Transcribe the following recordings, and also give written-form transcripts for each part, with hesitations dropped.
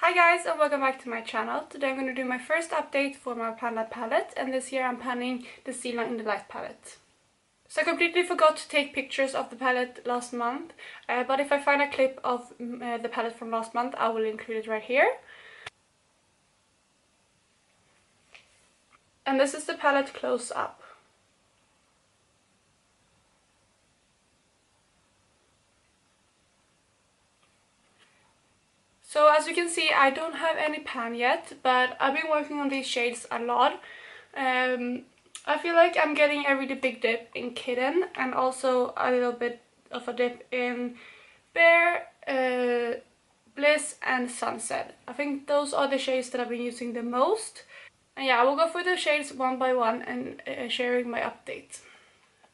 Hi guys and welcome back to my channel. Today I'm going to do my first update for my Panda palette, and this year I'm panning the Stila In the Light palette. So I completely forgot to take pictures of the palette last month, but if I find a clip of the palette from last month I will include it right here. And this is the palette close up. So as you can see, I don't have any pan yet, but I've been working on these shades a lot. I feel like I'm getting a really big dip in Kitten and also a little bit of a dip in Bare, Bliss and Sunset. I think those are the shades that I've been using the most. And yeah, I will go through the shades one by one and sharing my update.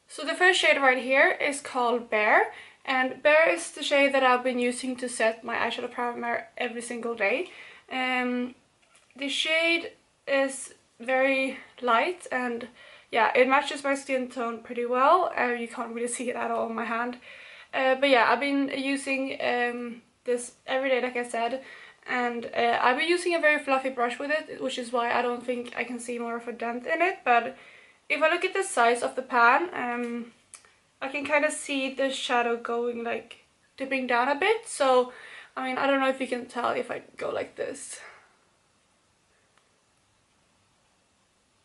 So the first shade right here is called Bare. And Bare is the shade that I've been using to set my eyeshadow primer every single day. The shade is very light and yeah, it matches my skin tone pretty well. You can't really see it at all on my hand. But yeah, I've been using this every day, like I said. And I've been using a very fluffy brush with it, which is why I don't think I can see more of a dent in it. But if I look at the size of the pan, I can kind of see the shadow going like dipping down a bit. So I mean, I don't know if you can tell if I go like this.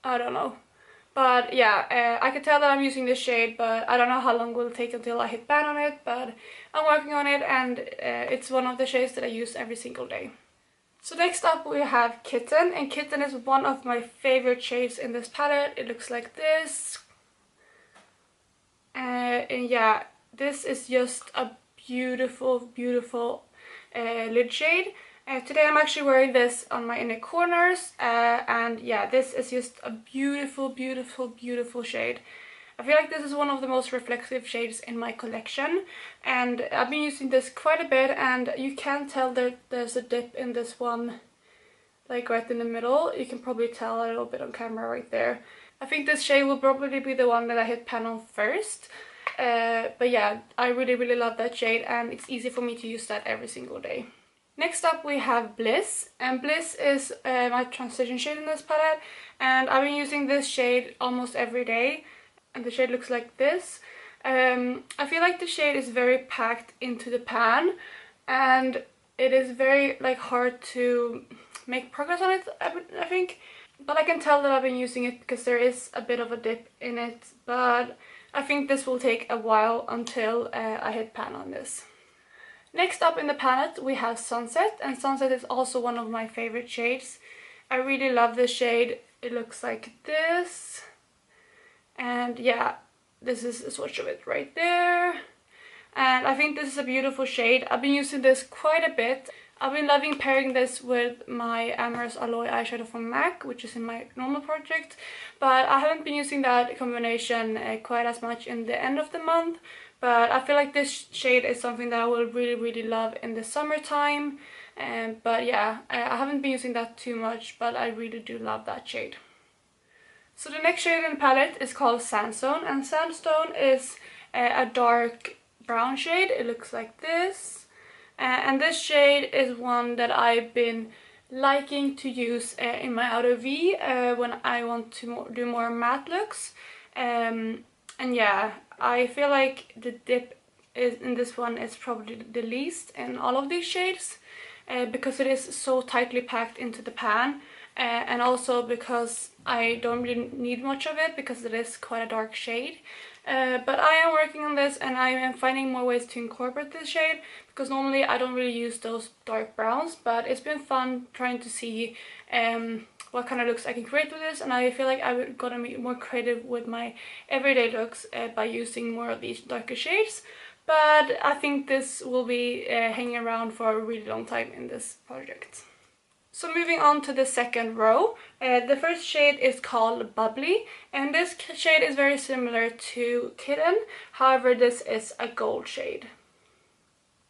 I don't know. But yeah, I can tell that I'm using this shade, but I don't know how long it will take until I hit pan on it, but I'm working on it, and it's one of the shades that I use every single day. So next up we have Kitten, and Kitten is one of my favorite shades in this palette. It looks like this. And yeah, this is just a beautiful, beautiful lid shade. Today I'm actually wearing this on my inner corners, and yeah, this is just a beautiful, beautiful, beautiful shade. I feel like this is one of the most reflective shades in my collection, and I've been using this quite a bit, and you can tell that there's a dip in this one, like right in the middle. You can probably tell a little bit on camera right there. I think this shade will probably be the one that I hit pan on first. But yeah, I really, really love that shade, and it's easy for me to use that every single day. Next up we have Bliss, and Bliss is my transition shade in this palette, and I've been using this shade almost every day, and the shade looks like this. I feel like the shade is very packed into the pan, and it is very like hard to make progress on it, I think. But I can tell that I've been using it because there is a bit of a dip in it, but I think this will take a while until I hit pan on this. Next up in the palette we have Sunset, and Sunset is also one of my favorite shades. I really love this shade. It looks like this, and yeah, this is a swatch of it right there. And I think this is a beautiful shade. I've been using this quite a bit. I've been loving pairing this with my Amorous Alloy eyeshadow from MAC, which is in my normal project, but I haven't been using that combination quite as much in the end of the month. But I feel like this shade is something that I will really, really love in the summertime. But yeah, I haven't been using that too much, but I really do love that shade. So the next shade in the palette is called Sandstone, and Sandstone is a dark brown shade. It looks like this. And this shade is one that I've been liking to use in my outer V when I want to do more matte looks. And yeah, I feel like the dip in this one is probably the least in all of these shades, because it is so tightly packed into the pan, and also because I don't really need much of it because it is quite a dark shade. But I am working on this, and I am finding more ways to incorporate this shade, because normally I don't really use those dark browns, but it's been fun trying to see what kind of looks I can create with this, and I feel like I'm gonna be more creative with my everyday looks by using more of these darker shades. But I think this will be hanging around for a really long time in this project. So moving on to the second row, the first shade is called Bubbly, and this shade is very similar to Kitten, however this is a gold shade.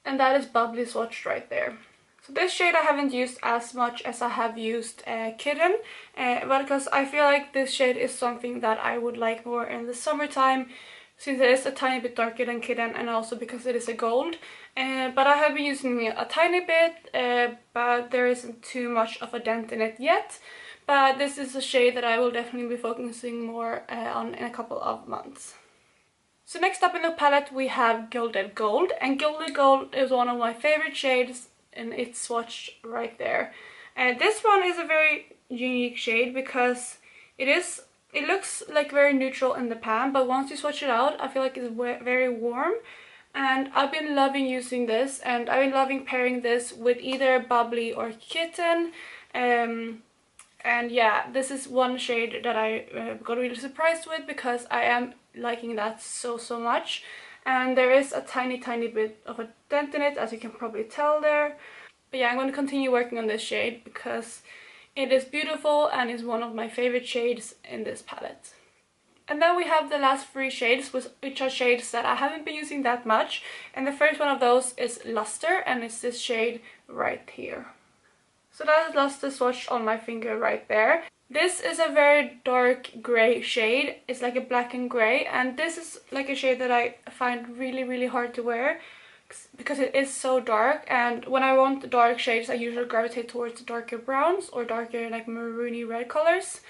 And that is Bubbly swatched right there. So this shade I haven't used as much as I have used Kitten, but because I feel like this shade is something that I would like more in the summertime, since it is a tiny bit darker than Kitten, and also because it is a gold. But I have been using it a tiny bit, but there isn't too much of a dent in it yet. But this is a shade that I will definitely be focusing more on in a couple of months. So next up in the palette we have Gilded Gold, and Gilded Gold is one of my favorite shades, and it's swatched right there. And this one is a very unique shade because it looks like very neutral in the pan, but once you swatch it out, I feel like it's very warm. And I've been loving using this, and I've been loving pairing this with either Bubbly or Kitten. And yeah, this is one shade that I got really surprised with because I am liking that so much. And there is a tiny bit of a dent in it, as you can probably tell there. But yeah, I'm going to continue working on this shade because it is beautiful and is one of my favorite shades in this palette. And then we have the last three shades, which are shades that I haven't been using that much. And the first one of those is Luster, and it's this shade right here. So that is Luster swatched on my finger right there. This is a very dark grey shade. It's like a black and grey, and this is like a shade that I find really hard to wear because it is so dark. And when I want dark shades, I usually gravitate towards darker browns or darker like maroony red colors.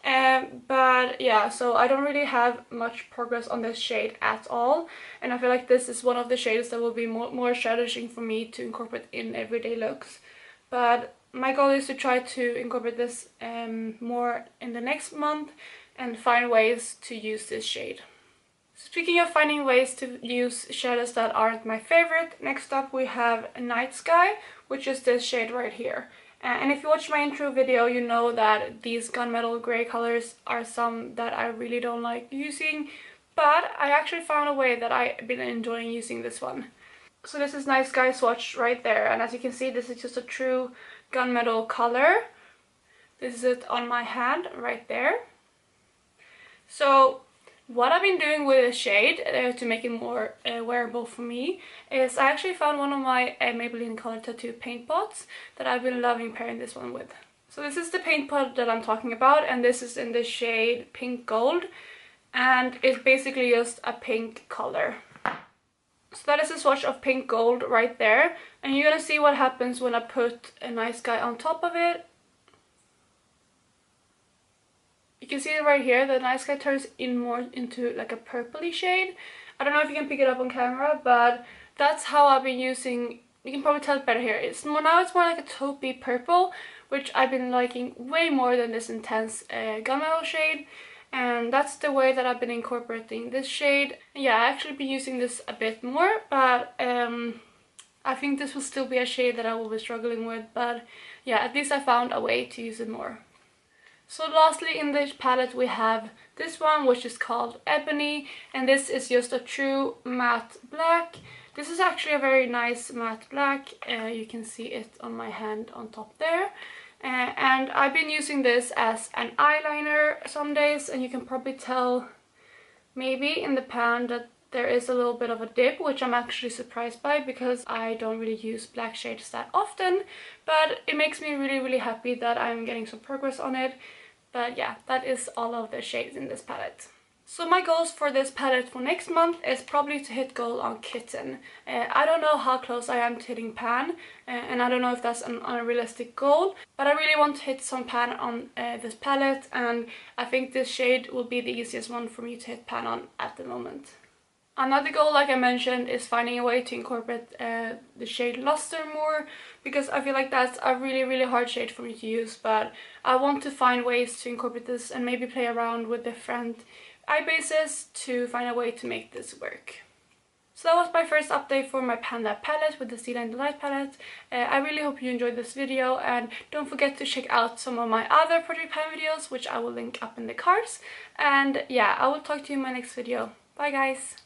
But yeah, so I don't really have much progress on this shade at all, and I feel like this is one of the shades that will be more challenging for me to incorporate in everyday looks. But my goal is to try to incorporate this more in the next month and find ways to use this shade. Speaking of finding ways to use shadows that aren't my favorite, next up we have Night Sky, which is this shade right here. And if you watch my intro video, you know that these gunmetal grey colors are some that I really don't like using, but I actually found a way that I've been enjoying using this one. So this is Night Sky swatch right there, and as you can see, this is just a true gunmetal color. This is it on my hand right there. So what I've been doing with this shade to make it more wearable for me is I actually found one of my Maybelline Color Tattoo paint pots that I've been loving pairing this one with. So this is the paint pot that I'm talking about, and this is in the shade Pink Gold, and it's basically just a pink color. So that is a swatch of Pink Gold right there, and you're gonna see what happens when I put a Night Sky on top of it. You can see it right here, the Night Sky turns in more into like a purpley shade. I don't know if you can pick it up on camera, but that's how I've been using. You can probably tell it better here. Now it's more like a taupey purple, which I've been liking way more than this intense gunmetal shade. And that's the way that I've been incorporating this shade. Yeah, I actually been using this a bit more, but I think this will still be a shade that I will be struggling with. But yeah, at least I found a way to use it more. So lastly in this palette we have this one, which is called Ebony, and this is just a true matte black. This is actually a very nice matte black. You can see it on my hand on top there. And I've been using this as an eyeliner some days, and you can probably tell maybe in the pan that there is a little bit of a dip, which I'm actually surprised by because I don't really use black shades that often, but it makes me really happy that I'm getting some progress on it. But yeah, that is all of the shades in this palette. So my goals for this palette for next month is probably to hit gold on Kitten. I don't know how close I am to hitting pan, and I don't know if that's an unrealistic goal, but I really want to hit some pan on this palette, and I think this shade will be the easiest one for me to hit pan on at the moment. Another goal, like I mentioned, is finding a way to incorporate the shade Luster more, because I feel like that's a really hard shade for me to use, but I want to find ways to incorporate this and maybe play around with different eye bases to find a way to make this work. So that was my first update for my Panda palette with the Stila In the Light palette. I really hope you enjoyed this video, and don't forget to check out some of my other project pan videos, which I will link up in the cards. And yeah, I will talk to you in my next video. Bye guys!